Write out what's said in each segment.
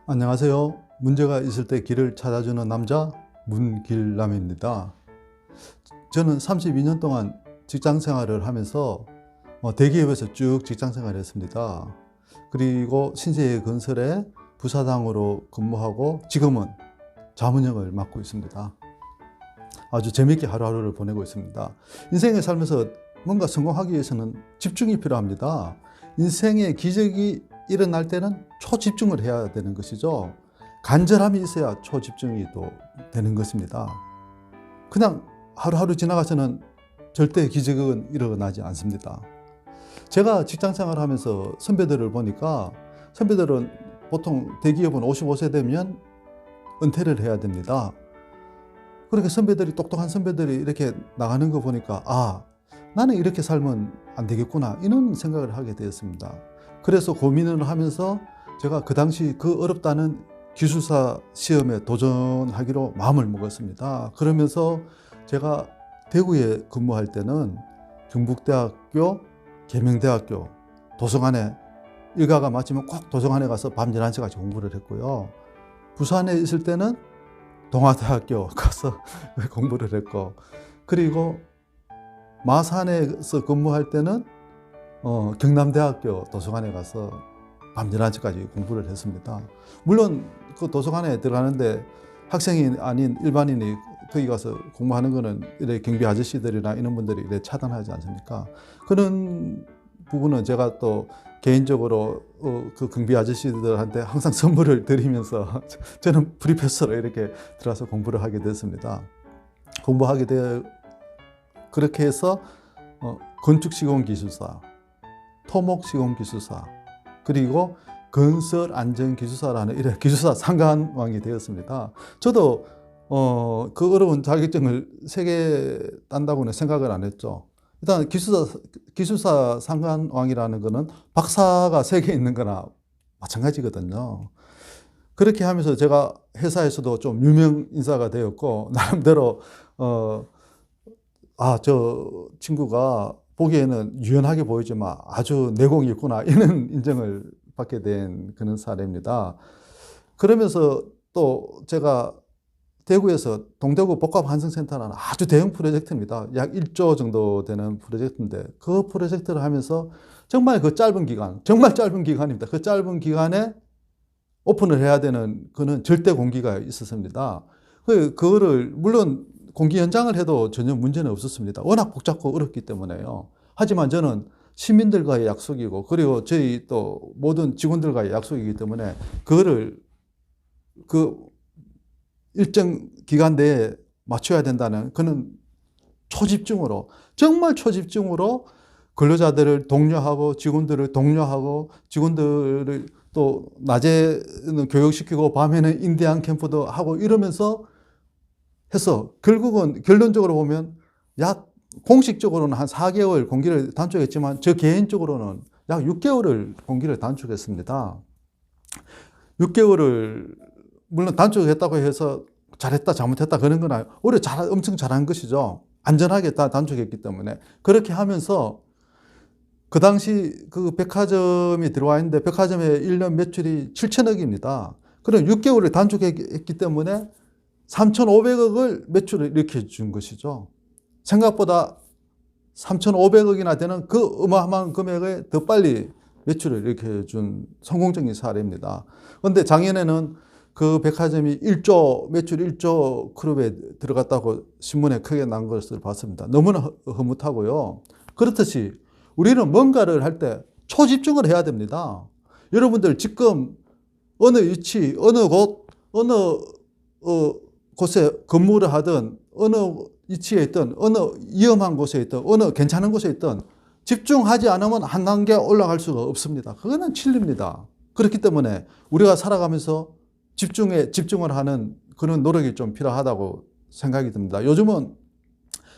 안녕하세요. 문제가 있을 때 길을 찾아주는 남자 문길남입니다. 저는 32년 동안 직장 생활을 하면서 대기업에서 쭉 직장 생활을 했습니다. 그리고 신세계 건설의 부사장으로 근무하고 지금은 자문역을 맡고 있습니다. 아주 재미있게 하루하루를 보내고 있습니다. 인생을 살면서 뭔가 성공하기 위해서는 집중이 필요합니다. 인생의 기적이 일어날 때는 초집중을 해야 되는 것이죠. 간절함이 있어야 초집중이 또 되는 것입니다. 그냥 하루하루 지나가서는 절대 기적은 일어나지 않습니다. 제가 직장 생활을 하면서 선배들을 보니까 선배들은 보통 대기업은 55세 되면 은퇴를 해야 됩니다. 그렇게 선배들이, 똑똑한 선배들이 이렇게 나가는 거 보니까 나는 이렇게 살면 안 되겠구나, 이런 생각을 하게 되었습니다. 그래서 고민을 하면서 제가 그 당시 그 어렵다는 기술사 시험에 도전하기로 마음을 먹었습니다. 그러면서 제가 대구에 근무할 때는 경북대학교, 계명대학교 도서관에 일과가 마치면 꼭 도서관에 가서 밤 11시까지 공부를 했고요. 부산에 있을 때는 동아대학교 가서 공부를 했고, 그리고 마산에서 근무할 때는 경남대학교 도서관에 가서 밤 11시까지 공부를 했습니다. 물론 그 도서관에 들어가는데 학생이 아닌 일반인이 거기 가서 공부하는 거는 이래 경비 아저씨들이나 이런 분들이 이래 차단하지 않습니까? 그런 부분은 제가 또 개인적으로 그 경비 아저씨들한테 항상 선물을 드리면서 저는 프리패서로 이렇게 들어가서 공부를 하게 됐습니다. 그렇게 해서 건축시공기술사, 토목시공기술사, 그리고 건설안전기술사라는 이런 기술사 상관왕이 되었습니다. 저도 그 어려운 자격증을 3개 딴다고는 생각을 안 했죠. 일단 기술사 상관왕이라는 거는 박사가 3개 있는 거나 마찬가지거든요. 그렇게 하면서 제가 회사에서도 좀 유명 인사가 되었고, 나름대로 저 친구가 보기에는 유연하게 보이지만 아주 내공이 있구나, 이런 인정을 받게 된 그런 사례입니다. 그러면서 또 제가 대구에서 동대구 복합환승센터라는 아주 대형 프로젝트입니다. 약 1조 정도 되는 프로젝트인데, 그 프로젝트를 하면서 정말 짧은 기간입니다. 그 짧은 기간에 오픈을 해야 되는 그는 절대 공기가 있었습니다. 그거를 물론 공기 연장을 해도 전혀 문제는 없었습니다. 워낙 복잡고 어렵기 때문에요. 하지만 저는 시민들과의 약속이고, 그리고 저희 또 모든 직원들과의 약속이기 때문에 그거를 그 일정 기간 내에 맞춰야 된다는, 그는 정말 초집중으로 근로자들을 독려하고 직원들을 독려하고, 직원들을 또 낮에는 교육시키고 밤에는 인대한 캠프도 하고 이러면서 해서 결론적으로 보면 공식적으로는 한 4개월 공기를 단축했지만 저 개인적으로는 약 6개월을 공기를 단축했습니다. 6개월을 물론 단축했다고 해서 잘했다 잘못했다 그런 건 아니고 오히려 엄청 잘한 것이죠. 안전하게 다 단축했기 때문에. 그렇게 하면서 그 당시 그 백화점이 들어와 있는데 백화점의 1년 매출이 7천억입니다. 그럼 6개월을 단축했기 때문에 3,500억을 매출을 일으켜 준 것이죠. 생각보다 3,500억이나 되는 그 어마어마한 금액에 더 빨리 매출을 일으켜 준 성공적인 사례입니다. 그런데 작년에는 그 백화점이 매출 1조 클럽에 들어갔다고 신문에 크게 난 것을 봤습니다. 너무나 흐뭇하고요. 그렇듯이 우리는 뭔가를 할 때 초집중을 해야 됩니다. 여러분들 지금 어느 위치, 어느 곳, 어느 곳에 근무를 하든, 어느 위치에 있든, 어느 위험한 곳에 있든, 어느 괜찮은 곳에 있든 집중하지 않으면 한 단계 올라갈 수가 없습니다. 그거는 진리입니다. 그렇기 때문에 우리가 살아가면서 집중을 하는 그런 노력이 좀 필요하다고 생각이 듭니다. 요즘은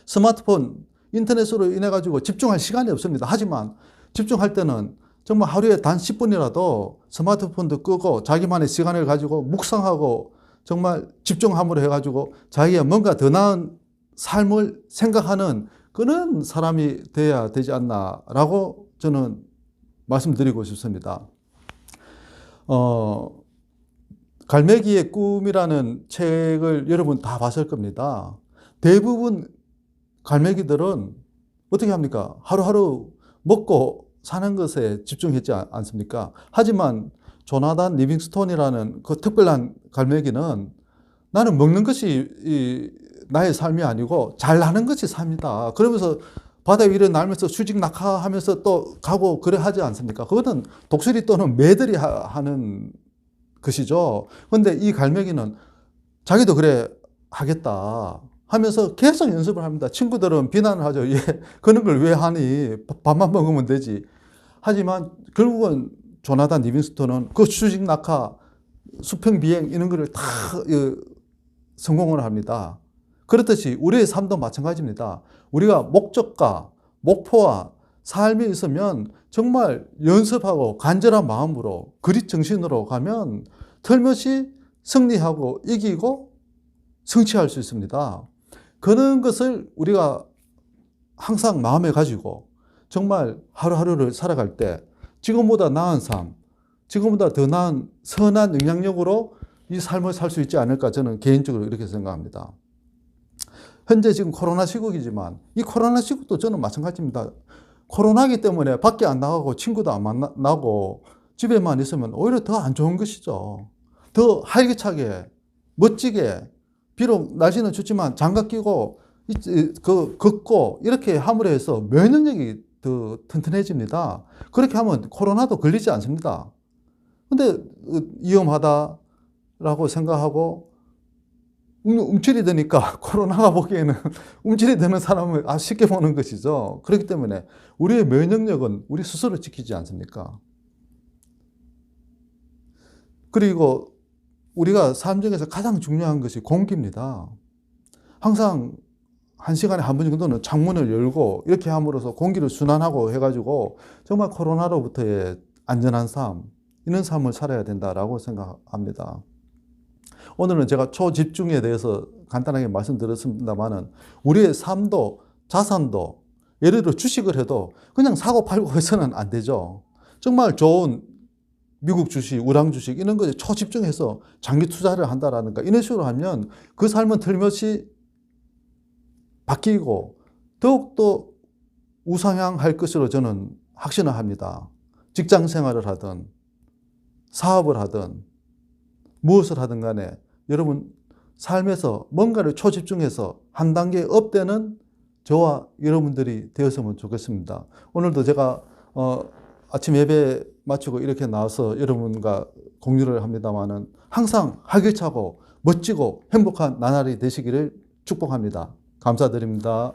스마트폰, 인터넷으로 인해 가지고 집중할 시간이 없습니다. 하지만 집중할 때는 정말 하루에 단 10분이라도 스마트폰도 끄고 자기만의 시간을 가지고 묵상하고 정말 집중함으로 해가지고 자기가 뭔가 더 나은 삶을 생각하는 그런 사람이 돼야 되지 않나라고 저는 말씀드리고 싶습니다. 갈매기의 꿈이라는 책을 여러분 다 봤을 겁니다. 대부분 갈매기들은 어떻게 합니까? 하루하루 먹고 사는 것에 집중했지 않습니까? 하지만 조나단 리빙스톤이라는 그 특별한 갈매기는 나는 먹는 것이 나의 삶이 아니고 잘 나는 것이 삶이다. 그러면서 바다 위를 날면서 수직 낙하하면서 또 가고 그래 하지 않습니까? 그거는 독수리 또는 매들이 하는 것이죠. 그런데 이 갈매기는 자기도 그래 하겠다 하면서 계속 연습을 합니다. 친구들은 비난을 하죠. 얘 그런 걸 왜 하니? 밥만 먹으면 되지. 하지만 결국은 조나단 리빙스톤은 그 수직 낙하, 수평 비행 이런 거를 다 성공을 합니다. 그렇듯이 우리의 삶도 마찬가지입니다. 우리가 목적과 목표와 삶이 있으면 정말 연습하고 간절한 마음으로 그릿 정신으로 가면 틀림없이 승리하고 이기고 성취할 수 있습니다. 그런 것을 우리가 항상 마음에 가지고 정말 하루하루를 살아갈 때 지금보다 나은 삶, 지금보다 더 나은 선한 영향력으로 이 삶을 살 수 있지 않을까 저는 개인적으로 이렇게 생각합니다. 현재 지금 코로나 시국이지만 이 코로나 시국도 저는 마찬가지입니다. 코로나기 때문에 밖에 안 나가고 친구도 안 만나고 집에만 있으면 오히려 더 안 좋은 것이죠. 더 활기차게, 멋지게, 비록 날씨는 춥지만 장갑 끼고 걷고 이렇게 함으로 해서 면역력이 더 튼튼해집니다. 그렇게 하면 코로나도 걸리지 않습니다. 근데 위험하다라고 생각하고 움찔이 드니까 코로나가 보기에는 움찔이 드는 사람을 아주 쉽게 보는 것이죠. 그렇기 때문에 우리의 면역력은 우리 스스로 지키지 않습니까? 그리고 우리가 삶 중에서 가장 중요한 것이 공기입니다. 항상 1시간에 한 번 정도는 창문을 열고 이렇게 함으로써 공기를 순환하고 해가지고 정말 코로나로부터의 안전한 삶, 이런 삶을 살아야 된다라고 생각합니다. 오늘은 제가 초집중에 대해서 간단하게 말씀드렸습니다만은 우리의 삶도 자산도 예를 들어 주식을 해도 그냥 사고 팔고 해서는 안 되죠. 정말 좋은 미국 주식, 우량 주식 이런 것에 초집중해서 장기 투자를 한다라든가 이런 식으로 하면 그 삶은 틀림없이 바뀌고 더욱더 우상향할 것으로 저는 확신을 합니다. 직장 생활을 하든 사업을 하든 무엇을 하든 간에 여러분 삶에서 뭔가를 초집중해서 한 단계 업되는 저와 여러분들이 되었으면 좋겠습니다. 오늘도 제가 아침 예배 마치고 이렇게 나와서 여러분과 공유를 합니다마는 항상 활기차고 멋지고 행복한 나날이 되시기를 축복합니다. 감사드립니다.